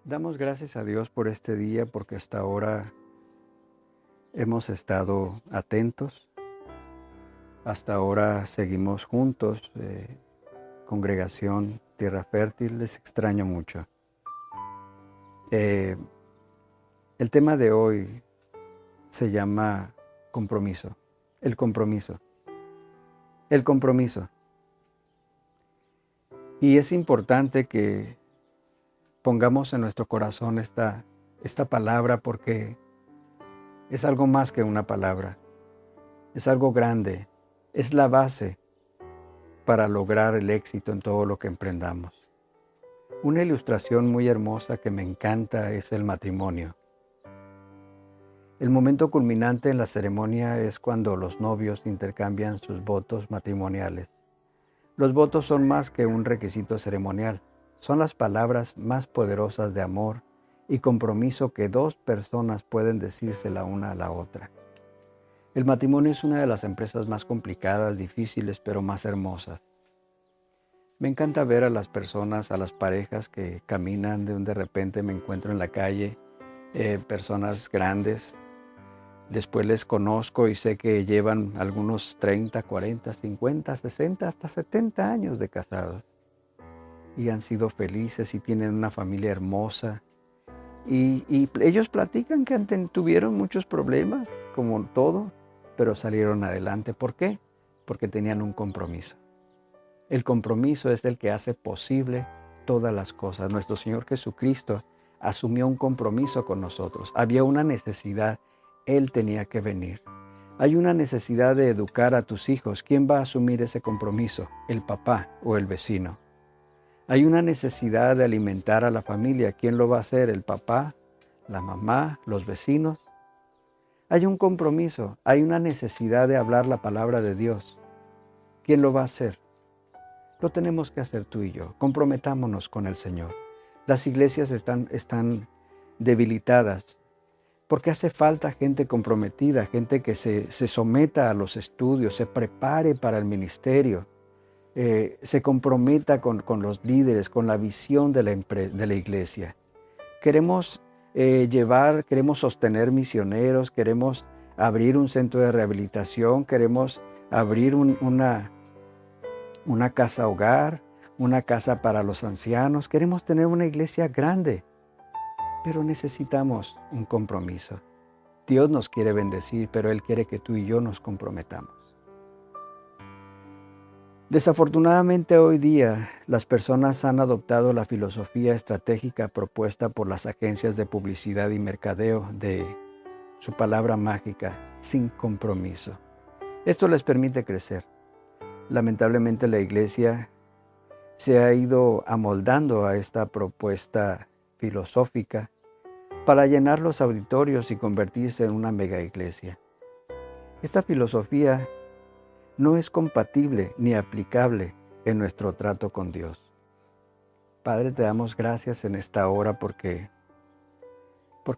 Damos gracias a Dios por este día porque hasta ahora hemos estado atentos, hasta ahora seguimos juntos, congregación Tierra Fértil, les extraño mucho. Eh, el tema de hoy se llama compromiso, el compromiso, el compromiso. Y es importante que pongamos en nuestro corazón esta palabra porque es algo más que una palabra, es algo grande, es la base para lograr el éxito en todo lo que emprendamos. Una ilustración muy hermosa que me encanta es el matrimonio. El momento culminante en la ceremonia es cuando los novios intercambian sus votos matrimoniales. Los votos son más que un requisito ceremonial, son las palabras más poderosas de amor y compromiso que dos personas pueden decirse la una a la otra. El matrimonio es una de las empresas más complicadas, difíciles, pero más hermosas. Me encanta ver a las personas, a las parejas que caminan de repente me encuentro en la calle, personas grandes. Después les conozco y sé que llevan algunos 30, 40, 50, 60, hasta 70 años de casados. Y han sido felices y tienen una familia hermosa. Y ellos platican que tuvieron muchos problemas, como todo, pero salieron adelante. ¿Por qué? Porque tenían un compromiso. El compromiso es el que hace posible todas las cosas. Nuestro Señor Jesucristo asumió un compromiso con nosotros. Había una necesidad, Él tenía que venir. Hay una necesidad de educar a tus hijos. ¿Quién va a asumir ese compromiso? ¿El papá o el vecino? Hay una necesidad de alimentar a la familia. ¿Quién lo va a hacer? ¿El papá, la mamá, los vecinos? Hay un compromiso, hay una necesidad de hablar la palabra de Dios. ¿Quién lo va a hacer? Lo tenemos que hacer tú y yo. Comprometámonos con el Señor. Las iglesias están debilitadas porque hace falta gente comprometida, gente que se someta a los estudios, se prepare para el ministerio, se comprometa con los líderes, con la visión de la iglesia. Queremos queremos sostener misioneros, queremos abrir un centro de rehabilitación, queremos abrir una casa hogar, una casa para los ancianos. Queremos tener una iglesia grande, pero necesitamos un compromiso. Dios nos quiere bendecir, pero Él quiere que tú y yo nos comprometamos. Desafortunadamente hoy día las personas han adoptado la filosofía estratégica propuesta por las agencias de publicidad y mercadeo de su palabra mágica, sin compromiso. Esto les permite crecer. Lamentablemente la iglesia se ha ido amoldando a esta propuesta filosófica para llenar los auditorios y convertirse en una mega iglesia. Esta filosofía no es compatible ni aplicable en nuestro trato con Dios. Padre, te damos gracias en esta hora porque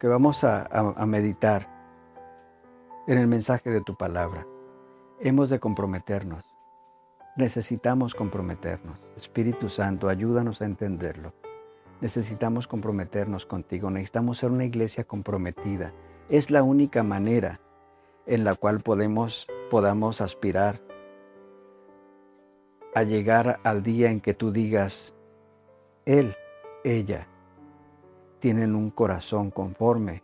vamos a meditar en el mensaje de tu palabra. Hemos de comprometernos. Necesitamos comprometernos. Espíritu Santo, ayúdanos a entenderlo. Necesitamos comprometernos contigo. Necesitamos ser una iglesia comprometida. Es la única manera en la cual podamos aspirar a llegar al día en que tú digas, él, ella, tienen un corazón conforme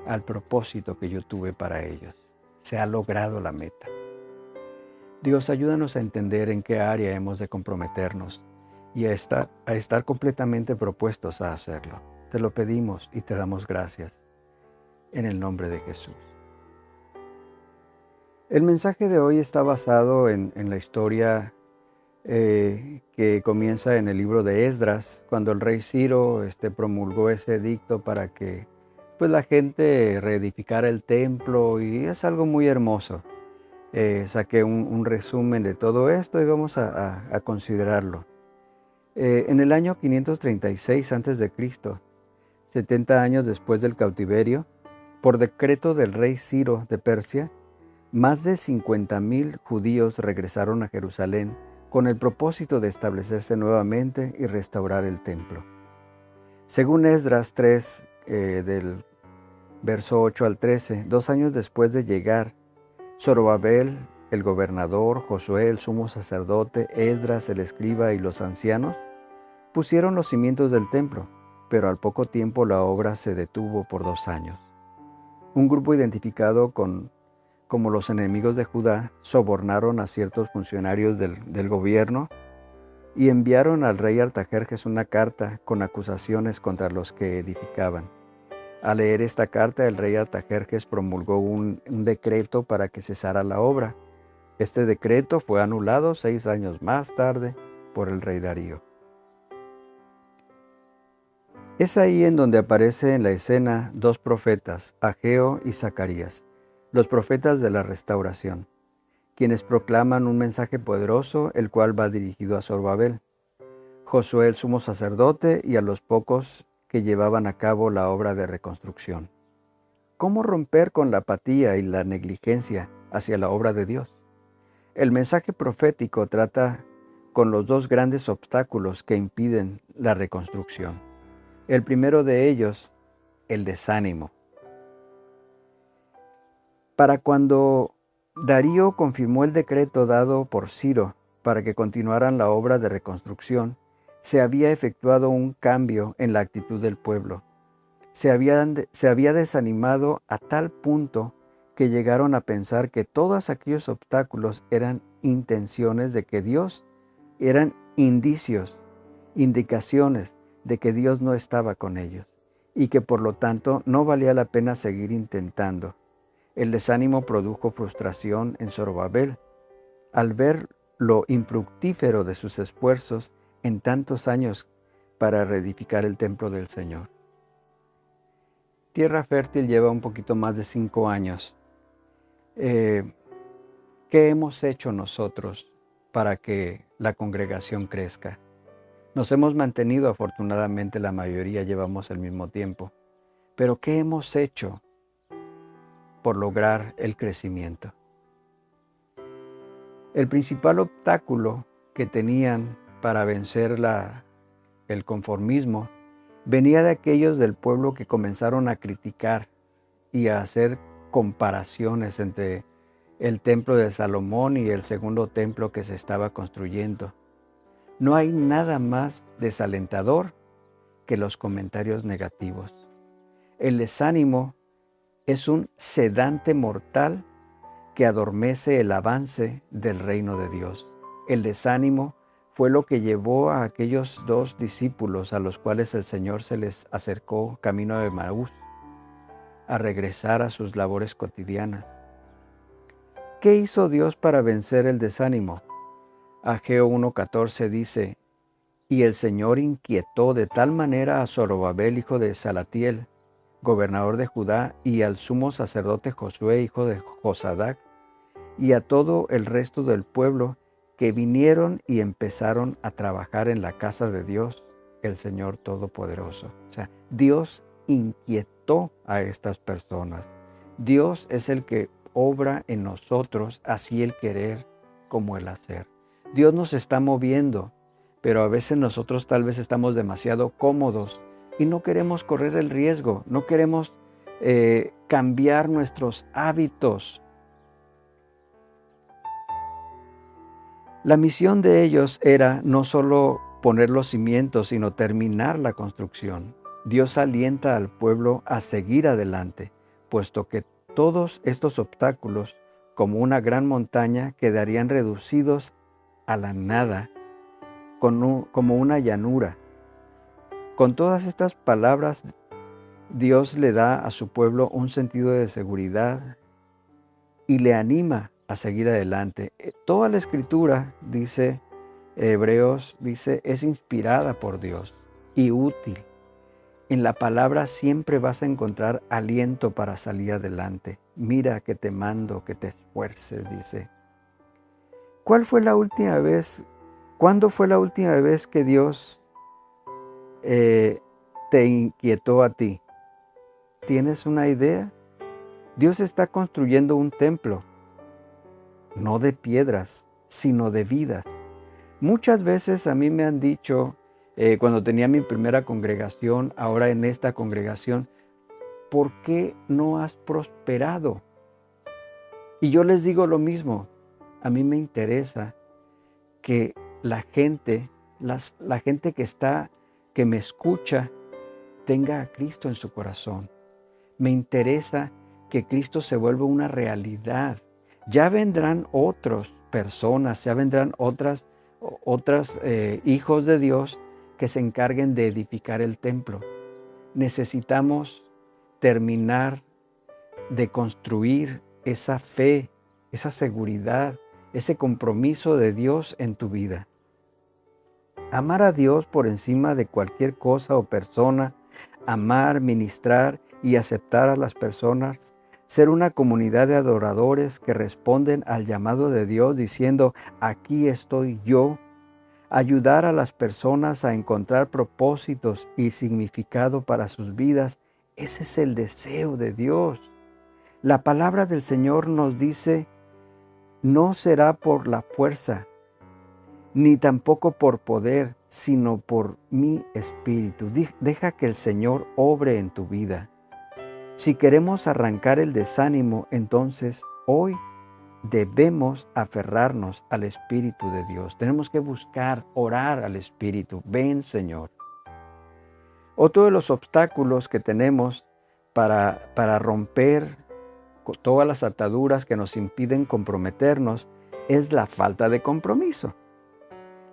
al propósito que yo tuve para ellos. Se ha logrado la meta. Dios, ayúdanos a entender en qué área hemos de comprometernos y a estar completamente propuestos a hacerlo. Te lo pedimos y te damos gracias en el nombre de Jesús. El mensaje de hoy está basado en la historia que comienza en el libro de Esdras, cuando el rey Ciro promulgó ese edicto para que pues, la gente reedificara el templo, y es algo muy hermoso. Saqué un resumen de todo esto y vamos a considerarlo. En el año 536 a.C., 70 años después del cautiverio, por decreto del rey Ciro de Persia, más de 50,000 judíos regresaron a Jerusalén con el propósito de establecerse nuevamente y restaurar el templo. Según Esdras 3, del verso 8 al 13, 2 años después de llegar, Zorobabel, el gobernador, Josué, el sumo sacerdote, Esdras, el escriba y los ancianos, pusieron los cimientos del templo, pero al poco tiempo la obra se detuvo por 2 años. Un grupo identificado como los enemigos de Judá sobornaron a ciertos funcionarios del gobierno y enviaron al rey Artajerjes una carta con acusaciones contra los que edificaban. Al leer esta carta, el rey Artajerjes promulgó un decreto para que cesara la obra. Este decreto fue anulado 6 años más tarde por el rey Darío. Es ahí en donde aparece en la escena 2 profetas, Ageo y Zacarías, los profetas de la restauración, quienes proclaman un mensaje poderoso, el cual va dirigido a Zorobabel, Josué el sumo sacerdote y a los pocos que llevaban a cabo la obra de reconstrucción. ¿Cómo romper con la apatía y la negligencia hacia la obra de Dios? El mensaje profético trata con los 2 grandes obstáculos que impiden la reconstrucción. El primero de ellos, el desánimo. Para cuando Darío confirmó el decreto dado por Ciro para que continuaran la obra de reconstrucción, se había efectuado un cambio en la actitud del pueblo. Se había desanimado a tal punto que llegaron a pensar que todos aquellos obstáculos eran intenciones de que Dios, eran indicios, indicaciones de que Dios no estaba con ellos y que por lo tanto no valía la pena seguir intentando. El desánimo produjo frustración en Zorobabel al ver lo infructífero de sus esfuerzos en tantos años para reedificar el templo del Señor. Tierra Fértil lleva un poquito más de 5 años. ¿Qué hemos hecho nosotros para que la congregación crezca? Nos hemos mantenido, afortunadamente la mayoría llevamos el mismo tiempo. Pero ¿qué hemos hecho por lograr el crecimiento? El principal obstáculo que tenían para vencer el conformismo venía de aquellos del pueblo que comenzaron a criticar y a hacer comparaciones entre el templo de Salomón y el segundo templo que se estaba construyendo. No hay nada más desalentador que los comentarios negativos. El desánimo es un sedante mortal que adormece el avance del reino de Dios. El desánimo fue lo que llevó a aquellos 2 discípulos a los cuales el Señor se les acercó camino de Emaús a regresar a sus labores cotidianas. ¿Qué hizo Dios para vencer el desánimo? Ageo 1:14 dice: y el Señor inquietó de tal manera a Zorobabel, hijo de Salatiel, gobernador de Judá, y al sumo sacerdote Josué, hijo de Josadac, y a todo el resto del pueblo, que vinieron y empezaron a trabajar en la casa de Dios, el Señor Todopoderoso. O sea, Dios inquietó a estas personas. Dios es el que obra en nosotros, así el querer como el hacer. Dios nos está moviendo, pero a veces nosotros tal vez estamos demasiado cómodos y no queremos correr el riesgo, no queremos cambiar nuestros hábitos. La misión de ellos era no solo poner los cimientos, sino terminar la construcción. Dios alienta al pueblo a seguir adelante, puesto que todos estos obstáculos, como una gran montaña, quedarían reducidos a la nada, como una llanura. Con todas estas palabras, Dios le da a su pueblo un sentido de seguridad y le anima a seguir adelante. Toda la escritura, dice Hebreos, es inspirada por Dios y útil. En la palabra siempre vas a encontrar aliento para salir adelante. Mira que te mando que te esfuerces, dice. ¿Cuándo fue la última vez que Dios te inquietó a ti? ¿Tienes una idea? Dios está construyendo un templo, no de piedras, sino de vidas. Muchas veces a mí me han dicho, cuando tenía mi primera congregación, ahora en esta congregación, ¿por qué no has prosperado? Y yo les digo lo mismo, a mí me interesa que la gente, la gente que me escucha, tenga a Cristo en su corazón. Me interesa que Cristo se vuelva una realidad. Ya vendrán otras personas, ya vendrán otras hijos de Dios que se encarguen de edificar el templo. Necesitamos terminar de construir esa fe, esa seguridad, ese compromiso de Dios en tu vida. Amar a Dios por encima de cualquier cosa o persona, amar, ministrar y aceptar a las personas, ser una comunidad de adoradores que responden al llamado de Dios diciendo, aquí estoy yo, ayudar a las personas a encontrar propósitos y significado para sus vidas, ese es el deseo de Dios. La palabra del Señor nos dice, no será por la fuerza, ni tampoco por poder, sino por mi espíritu. Deja que el Señor obre en tu vida. Si queremos arrancar el desánimo, entonces hoy debemos aferrarnos al Espíritu de Dios. Tenemos que buscar, orar al Espíritu. Ven, Señor. Otro de los obstáculos que tenemos para romper todas las ataduras que nos impiden comprometernos es la falta de compromiso.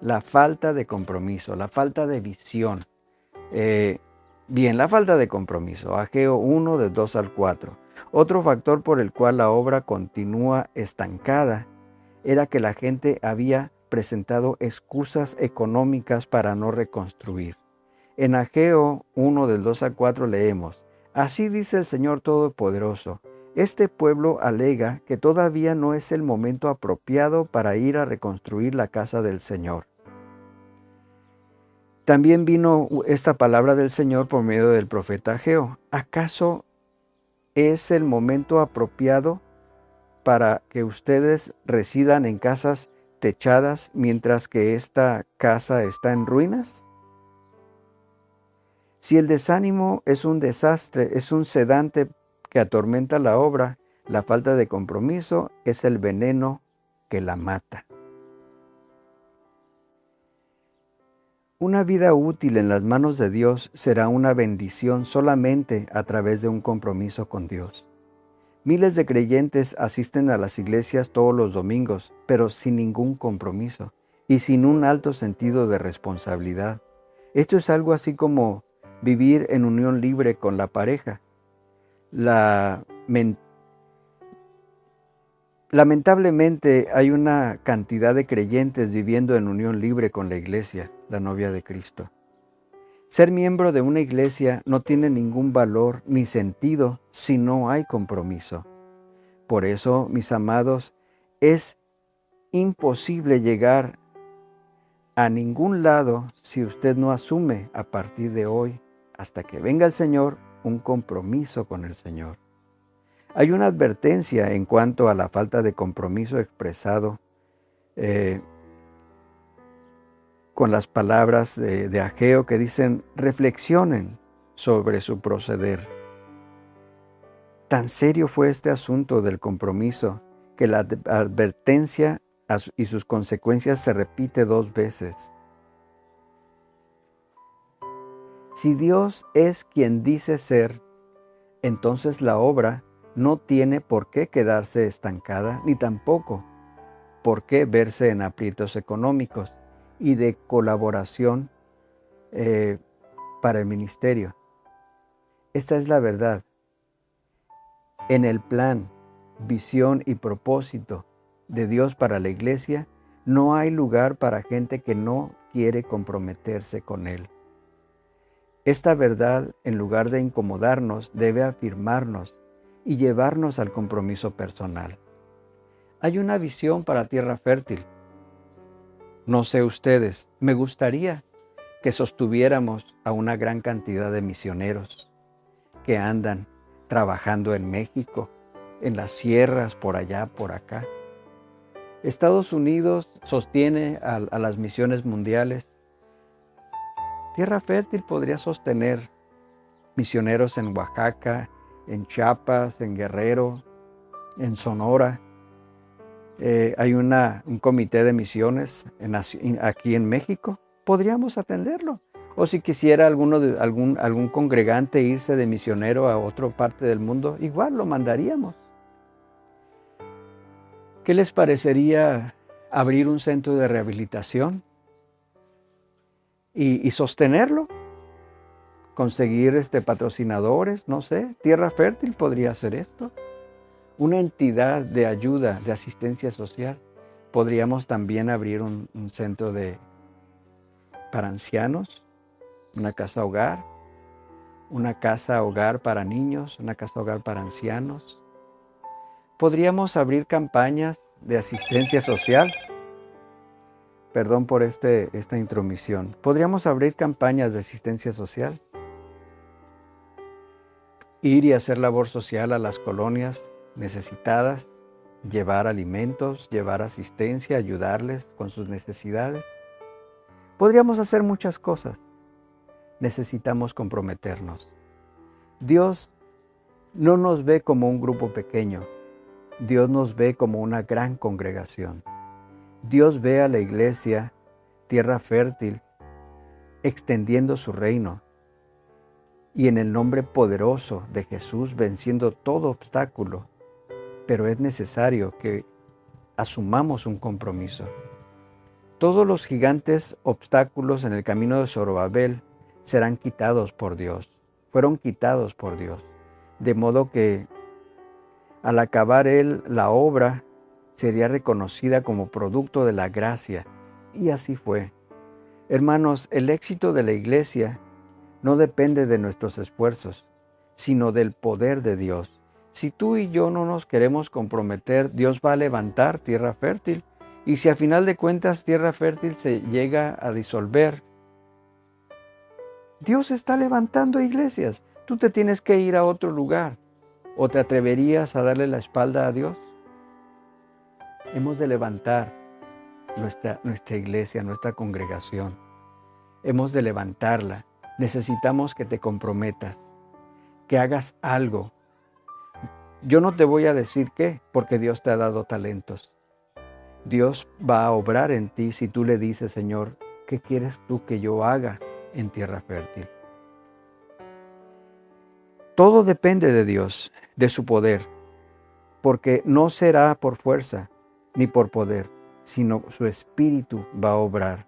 La falta de compromiso, la falta de visión. La falta de compromiso. Ageo 1, de 2 al 4. Otro factor por el cual la obra continúa estancada era que la gente había presentado excusas económicas para no reconstruir. En Ageo 1, del 2 al 4 leemos, así dice el Señor Todopoderoso, este pueblo alega que todavía no es el momento apropiado para ir a reconstruir la casa del Señor. También vino esta palabra del Señor por medio del profeta Ageo. ¿Acaso es el momento apropiado para que ustedes residan en casas techadas mientras que esta casa está en ruinas? Si el desánimo es un desastre, es un sedante que atormenta la obra, la falta de compromiso es el veneno que la mata. Una vida útil en las manos de Dios será una bendición solamente a través de un compromiso con Dios. Miles de creyentes asisten a las iglesias todos los domingos, pero sin ningún compromiso y sin un alto sentido de responsabilidad. Esto es algo así como vivir en unión libre con la pareja. Lamentablemente hay una cantidad de creyentes viviendo en unión libre con la iglesia, la novia de Cristo. Ser miembro de una iglesia no tiene ningún valor ni sentido si no hay compromiso. Por eso, mis amados, es imposible llegar a ningún lado si usted no asume a partir de hoy, hasta que venga el Señor, un compromiso con el Señor. Hay una advertencia en cuanto a la falta de compromiso expresado con las palabras de Ageo que dicen, reflexionen sobre su proceder. Tan serio fue este asunto del compromiso que la advertencia y sus consecuencias se repite 2 veces. Si Dios es quien dice ser, entonces la obra no tiene por qué quedarse estancada, ni tampoco por qué verse en aprietos económicos y de colaboración para el ministerio. Esta es la verdad. En el plan, visión y propósito de Dios para la iglesia, no hay lugar para gente que no quiere comprometerse con Él. Esta verdad, en lugar de incomodarnos, debe afirmarnos y llevarnos al compromiso personal. Hay una visión para Tierra Fértil. No sé ustedes, me gustaría que sostuviéramos a una gran cantidad de misioneros que andan trabajando en México, en las sierras, por allá, por acá. Estados Unidos sostiene a las misiones mundiales Tierra Fértil podría sostener misioneros en Oaxaca, en Chiapas, en Guerrero, en Sonora. Hay un comité de misiones aquí en México. Podríamos atenderlo. O si quisiera algún congregante irse de misionero a otra parte del mundo, igual lo mandaríamos. ¿Qué les parecería abrir un centro de rehabilitación y sostenerlo? Conseguir patrocinadores, no sé. Tierra Fértil podría hacer esto. Una entidad de ayuda, de asistencia social. Podríamos también abrir un centro para ancianos, una casa hogar, una casa hogar para niños, una casa hogar para ancianos. Podríamos abrir campañas de asistencia social. Perdón por esta intromisión. Podríamos abrir campañas de asistencia social. Ir y hacer labor social a las colonias necesitadas, llevar alimentos, llevar asistencia, ayudarles con sus necesidades. Podríamos hacer muchas cosas. Necesitamos comprometernos. Dios no nos ve como un grupo pequeño. Dios nos ve como una gran congregación. Dios ve a la iglesia, Tierra Fértil, extendiendo su reino. Y en el nombre poderoso de Jesús, venciendo todo obstáculo. Pero es necesario que asumamos un compromiso. Todos los gigantes obstáculos en el camino de Zorobabel serán quitados por Dios. Fueron quitados por Dios. De modo que al acabar él la obra, sería reconocida como producto de la gracia. Y así fue. Hermanos, el éxito de la iglesia no depende de nuestros esfuerzos, sino del poder de Dios. Si tú y yo no nos queremos comprometer, Dios va a levantar Tierra Fértil. Y si a final de cuentas Tierra Fértil se llega a disolver, Dios está levantando iglesias. Tú te tienes que ir a otro lugar. ¿O te atreverías a darle la espalda a Dios? Hemos de levantar nuestra iglesia, nuestra congregación. Hemos de levantarla. Necesitamos que te comprometas, que hagas algo. Yo no te voy a decir qué, porque Dios te ha dado talentos. Dios va a obrar en ti si tú le dices, Señor, ¿qué quieres tú que yo haga en Tierra Fértil? Todo depende de Dios, de su poder, porque no será por fuerza ni por poder, sino su Espíritu va a obrar.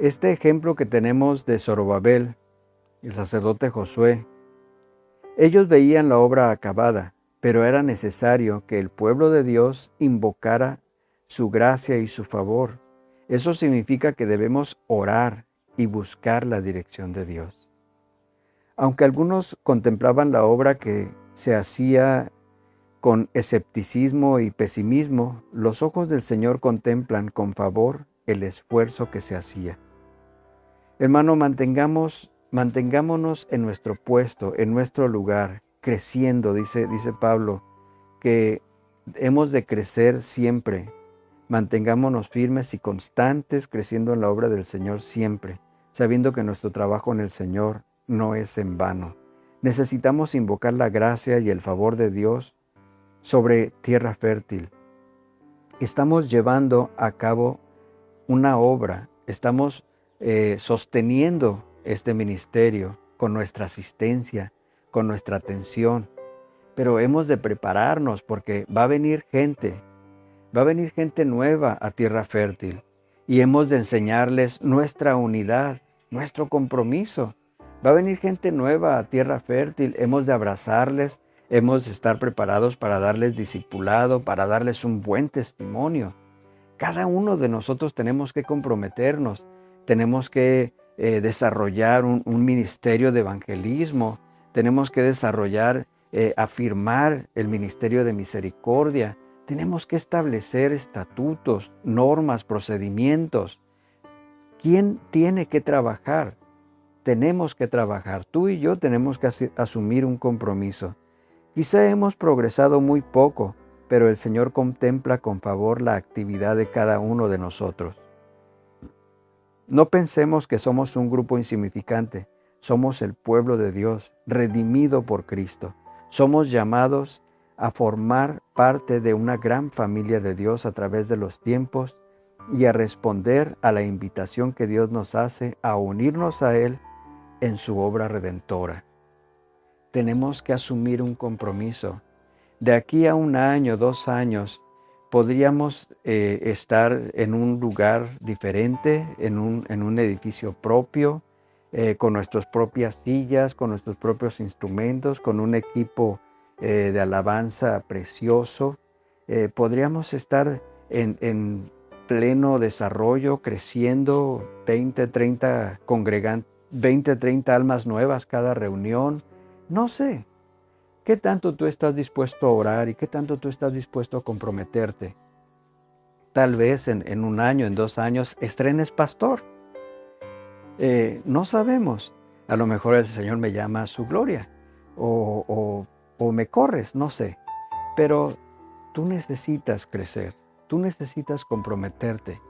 Este ejemplo que tenemos de Zorobabel, el sacerdote Josué, ellos veían la obra acabada, pero era necesario que el pueblo de Dios invocara su gracia y su favor. Eso significa que debemos orar y buscar la dirección de Dios. Aunque algunos contemplaban la obra que se hacía con escepticismo y pesimismo, los ojos del Señor contemplan con favor el esfuerzo que se hacía. Hermano, mantengámonos en nuestro puesto, en nuestro lugar, creciendo, dice Pablo, que hemos de crecer siempre. Mantengámonos firmes y constantes, creciendo en la obra del Señor siempre, sabiendo que nuestro trabajo en el Señor no es en vano. Necesitamos invocar la gracia y el favor de Dios sobre Tierra Fértil. Estamos llevando a cabo una obra, estamos sosteniendo este ministerio con nuestra asistencia, con nuestra atención, pero hemos de prepararnos porque va a venir gente nueva a Tierra Fértil y hemos de enseñarles nuestra unidad, nuestro compromiso. Va a venir gente nueva a Tierra Fértil, hemos de abrazarles, hemos de estar preparados para darles discipulado, para darles un buen testimonio. Cada uno de nosotros tenemos que comprometernos, tenemos que desarrollar un ministerio de evangelismo, tenemos que desarrollar, afirmar el ministerio de misericordia, tenemos que establecer estatutos, normas, procedimientos. ¿Quién tiene que trabajar? Tenemos que trabajar. Tú y yo tenemos que asumir un compromiso. Quizá hemos progresado muy poco, pero el Señor contempla con favor la actividad de cada uno de nosotros. No pensemos que somos un grupo insignificante. Somos el pueblo de Dios, redimido por Cristo. Somos llamados a formar parte de una gran familia de Dios a través de los tiempos y a responder a la invitación que Dios nos hace a unirnos a Él en su obra redentora. Tenemos que asumir un compromiso. De aquí a 1 año, 2 años, podríamos estar en un lugar diferente, en un edificio propio, con nuestras propias sillas, con nuestros propios instrumentos, con un equipo de alabanza precioso. Podríamos estar en pleno desarrollo, creciendo, 20, 30 almas nuevas cada reunión. No sé. ¿Qué tanto tú estás dispuesto a orar y qué tanto tú estás dispuesto a comprometerte? Tal vez en 1 año, en 2 años, estrenes pastor. No sabemos. A lo mejor el Señor me llama a su gloria o me corres, no sé. Pero tú necesitas crecer, tú necesitas comprometerte,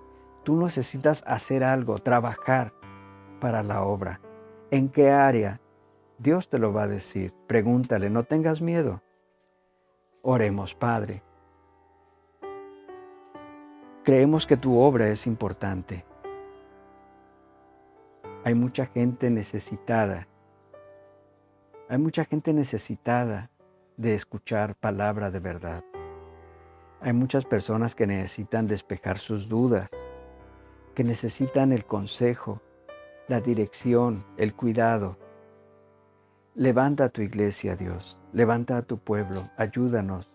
tú necesitas hacer algo, trabajar para la obra. ¿En qué área? Dios te lo va a decir. Pregúntale, no tengas miedo. Oremos, Padre. Creemos que tu obra es importante. Hay mucha gente necesitada. Hay mucha gente necesitada de escuchar palabra de verdad. Hay muchas personas que necesitan despejar sus dudas, que necesitan el consejo, la dirección, el cuidado. Levanta a tu iglesia, Dios. Levanta a tu pueblo. Ayúdanos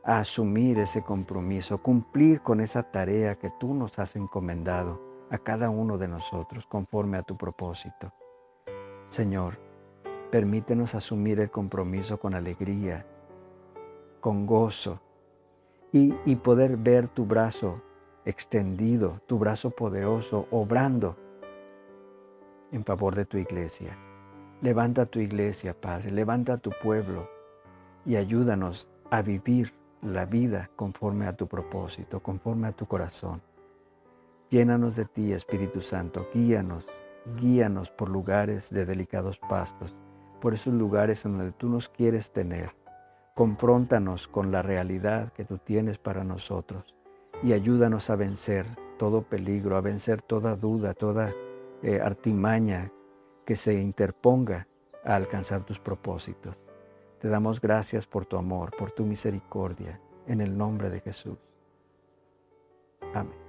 a asumir ese compromiso, cumplir con esa tarea que tú nos has encomendado a cada uno de nosotros conforme a tu propósito. Señor, permítenos asumir el compromiso con alegría, con gozo y poder ver tu brazo extendido, tu brazo poderoso, obrando en favor de tu iglesia. Levanta tu iglesia, Padre, levanta tu pueblo y ayúdanos a vivir la vida conforme a tu propósito, conforme a tu corazón. Llénanos de ti, Espíritu Santo, guíanos por lugares de delicados pastos, por esos lugares en donde tú nos quieres tener. Confróntanos con la realidad que tú tienes para nosotros y ayúdanos a vencer todo peligro, a vencer toda duda, toda artimaña que se interponga a alcanzar tus propósitos. Te damos gracias por tu amor, por tu misericordia, en el nombre de Jesús. Amén.